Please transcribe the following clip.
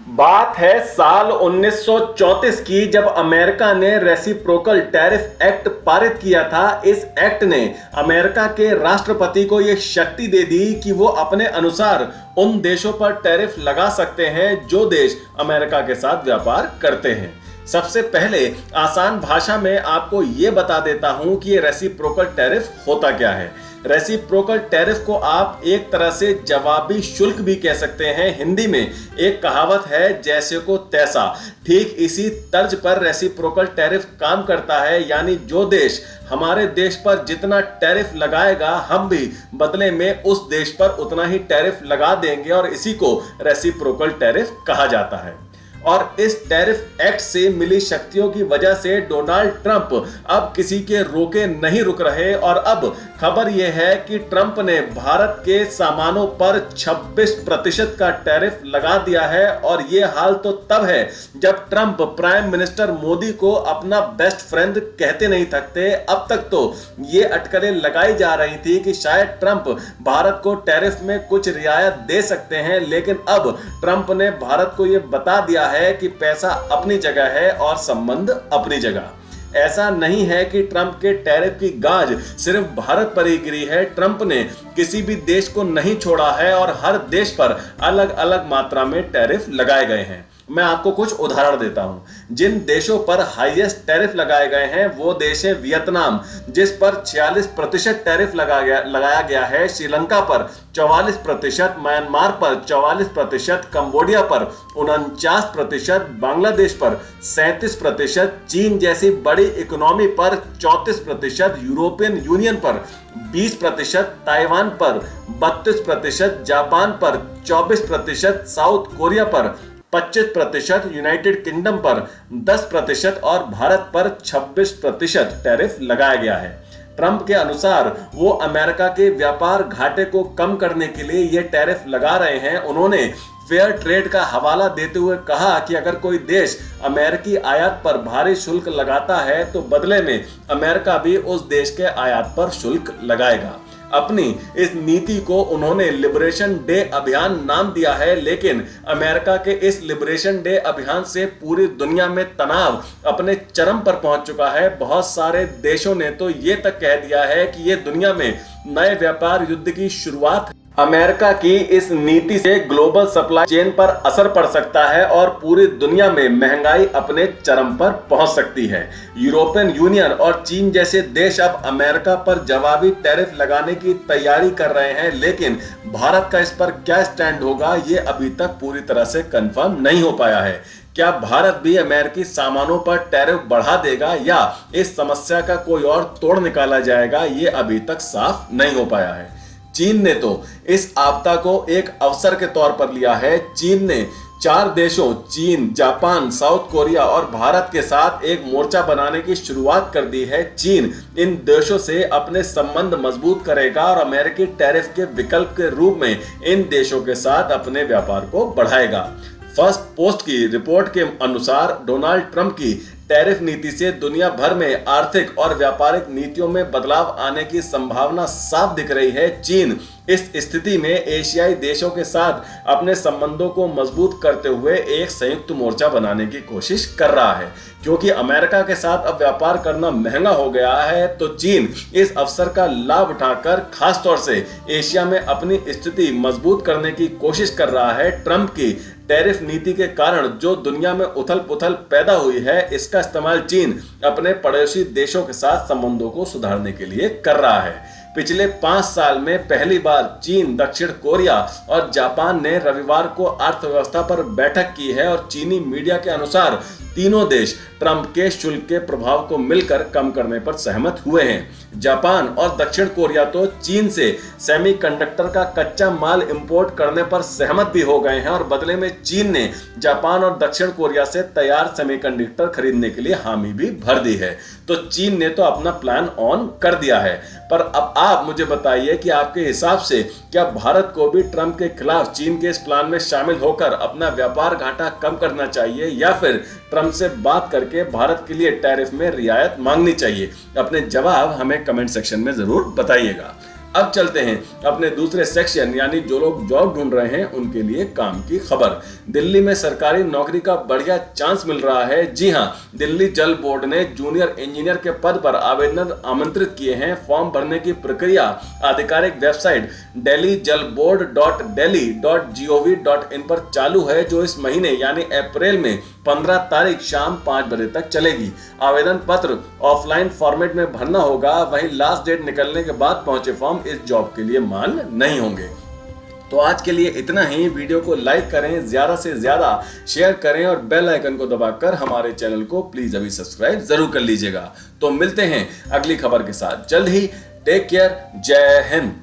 बात है साल 1934 की, जब अमेरिका ने रेसिप्रोकल टैरिफ एक्ट पारित किया था। इस एक्ट ने अमेरिका के राष्ट्रपति को यह शक्ति दे दी कि वो अपने अनुसार उन देशों पर टैरिफ लगा सकते हैं जो देश अमेरिका के साथ व्यापार करते हैं। सबसे पहले आसान भाषा में आपको यह बता देता हूं कि ये रेसिप्रोकल टैरिफ होता क्या है। रेसिप्रोकल टैरिफ को आप एक तरह से जवाबी शुल्क भी कह सकते हैं। हिंदी में एक कहावत है, जैसे को तैसा। ठीक इसी तर्ज पर रेसिप्रोकल टैरिफ काम करता है, यानी जो देश हमारे देश पर जितना टैरिफ लगाएगा, हम भी बदले में उस देश पर उतना ही टैरिफ लगा देंगे, और इसी को रेसिप्रोकल टैरिफ कहा जाता है। और इस टैरिफ एक्ट से मिली शक्तियों की वजह से डोनाल्ड ट्रंप अब किसी के रोके नहीं रुक रहे। और अब खबर यह है कि ट्रंप ने भारत के सामानों पर 26% का टैरिफ लगा दिया है। और यह हाल तो तब है जब ट्रंप प्राइम मिनिस्टर मोदी को अपना बेस्ट फ्रेंड कहते नहीं थकते। अब तक तो ये अटकलें लगाई जा रही थी कि शायद ट्रंप भारत को टैरिफ में कुछ रियायत दे सकते हैं, लेकिन अब ट्रंप ने भारत को यह बता दिया है कि पैसा अपनी जगह है और संबंध अपनी जगह। ऐसा नहीं है कि ट्रंप के टैरिफ की गाज सिर्फ भारत पर ही गिरी है। ट्रंप ने किसी भी देश को नहीं छोड़ा है और हर देश पर अलग अलग मात्रा में टैरिफ लगाए गए हैं। मैं आपको कुछ उदाहरण देता हूं। जिन देशों पर हाईएस्ट टैरिफ लगाए गए हैं वो देश है वियतनाम, जिस पर 46% टैरिफ लगाया गया है। श्रीलंका पर 44%, म्यांमार पर 44%, कंबोडिया पर 49%, बांग्लादेश पर 37%, चीन जैसी बड़ी इकोनॉमी पर 34%, यूरोपियन यूनियन पर 20%, ताइवान पर 32%, जापान पर 24%, साउथ कोरिया पर 25%, यूनाइटेड किंगडम पर 10% और भारत पर 26% टैरिफ लगाया गया है। ट्रंप के अनुसार वो अमेरिका के व्यापार घाटे को कम करने के लिए ये टैरिफ लगा रहे हैं। उन्होंने फेयर ट्रेड का हवाला देते हुए कहा कि अगर कोई देश अमेरिकी आयात पर भारी शुल्क लगाता है तो बदले में अमेरिका भी उस देश के आयात पर शुल्क लगाएगा। अपनी इस नीति को उन्होंने लिबरेशन डे अभियान नाम दिया है, लेकिन अमेरिका के इस लिबरेशन डे अभियान से पूरी दुनिया में तनाव अपने चरम पर पहुंच चुका है। बहुत सारे देशों ने तो ये तक कह दिया है कि ये दुनिया में नए व्यापार युद्ध की शुरुआत है। अमेरिका की इस नीति से ग्लोबल सप्लाई चेन पर असर पड़ सकता है और पूरी दुनिया में महंगाई अपने चरम पर पहुंच सकती है। यूरोपियन यूनियन और चीन जैसे देश अब अमेरिका पर जवाबी टैरिफ लगाने की तैयारी कर रहे हैं, लेकिन भारत का इस पर क्या स्टैंड होगा ये अभी तक पूरी तरह से कंफर्म नहीं हो पाया है। क्या भारत भी अमेरिकी सामानों पर टैरिफ बढ़ा देगा या इस समस्या का कोई और तोड़ निकाला जाएगा, ये अभी तक साफ नहीं हो पाया है। चीन ने तो इस आपदा को एक अवसर के तौर पर लिया है। चीन ने 4 देशों चीन, जापान, साउथ कोरिया और भारत के साथ एक मोर्चा बनाने की शुरुआत कर दी है। चीन इन देशों से अपने संबंध मजबूत करेगा और अमेरिकी टैरिफ के विकल्प के रूप में इन देशों के साथ अपने व्यापार को बढ़ाएगा। फर्स्ट पोस्ट की रिपोर्ट के अनुसार डोनाल्ड ट्रंप की टैरिफ नीति से दुनिया भर में आर्थिक और व्यापारिक नीतियों में बदलाव आने की संभावना साफ दिख रही है। चीन इस स्थिति में एशियाई देशों के साथ अपने संबंधों को मजबूत करते हुए एक संयुक्त मोर्चा बनाने की कोशिश कर रहा है। क्योंकि अमेरिका के साथ अब व्यापार करना महंगा हो गया है, तो चीन इस अवसर का लाभ उठाकर खास तौर से एशिया में अपनी स्थिति मजबूत करने की कोशिश कर रहा है। ट्रंप की टैरिफ नीति के कारण जो दुनिया में उथल पुथल पैदा हुई है, इसका इस्तेमाल चीन अपने पड़ोसी देशों के साथ संबंधों को सुधारने के लिए कर रहा है। पिछले 5 साल में पहली बार चीन, दक्षिण कोरिया और जापान ने रविवार को अर्थव्यवस्था पर बैठक की है और चीनी मीडिया के अनुसार तीनों देश ट्रंप के शुल्क के प्रभाव को मिलकर कम करने पर सहमत हुए हैं। जापान और दक्षिण कोरिया तो चीन से सेमीकंडक्टर का कच्चा माल इंपोर्ट करने पर सहमत भी हो गए हैं और बदले में चीन ने जापान और दक्षिण कोरिया से तैयार सेमीकंडक्टर खरीदने के लिए हामी भी भर दी है। तो चीन ने तो अपना प्लान ऑन कर दिया है। पर अब आप मुझे बताइए कि आपके हिसाब से क्या भारत को भी ट्रंप के खिलाफ चीन के इस प्लान में शामिल होकर अपना व्यापार घाटा कम करना चाहिए या फिर ट्रंप से बात करके भारत के लिए टैरिफ में रियायत मांगनी चाहिए? अपने जवाब हमें कमेंट सेक्शन में जरूर बताइएगा। अब चलते हैं अपने दूसरे सेक्शन यानी जो लोग जॉब ढूंढ रहे हैं उनके लिए काम की खबर। दिल्ली में सरकारी नौकरी का बढ़िया चांस मिल रहा है। जी हां, दिल्ली जल बोर्ड ने जूनियर इंजीनियर के पद पर आवेदन आमंत्रित किए हैं। फॉर्म भरने की प्रक्रिया आधिकारिक वेबसाइट delhijalboard.delhi.gov.in पर चालू है, जो इस महीने यानी अप्रैल में 15 तारीख शाम 5 बजे तक चलेगी। आवेदन पत्र ऑफलाइन फॉर्मेट में भरना होगा। वहीं लास्ट डेट निकलने के बाद पहुंचे फॉर्म इस जॉब के लिए मान्य नहीं होंगे। तो आज के लिए इतना ही। वीडियो को लाइक करें, ज्यादा से ज्यादा शेयर करें और बेल आइकन को दबाकर हमारे चैनल को प्लीज अभी सब्सक्राइब जरूर कर लीजिएगा। तो मिलते हैं अगली खबर के साथ जल्द ही। Take care. जय हिंद।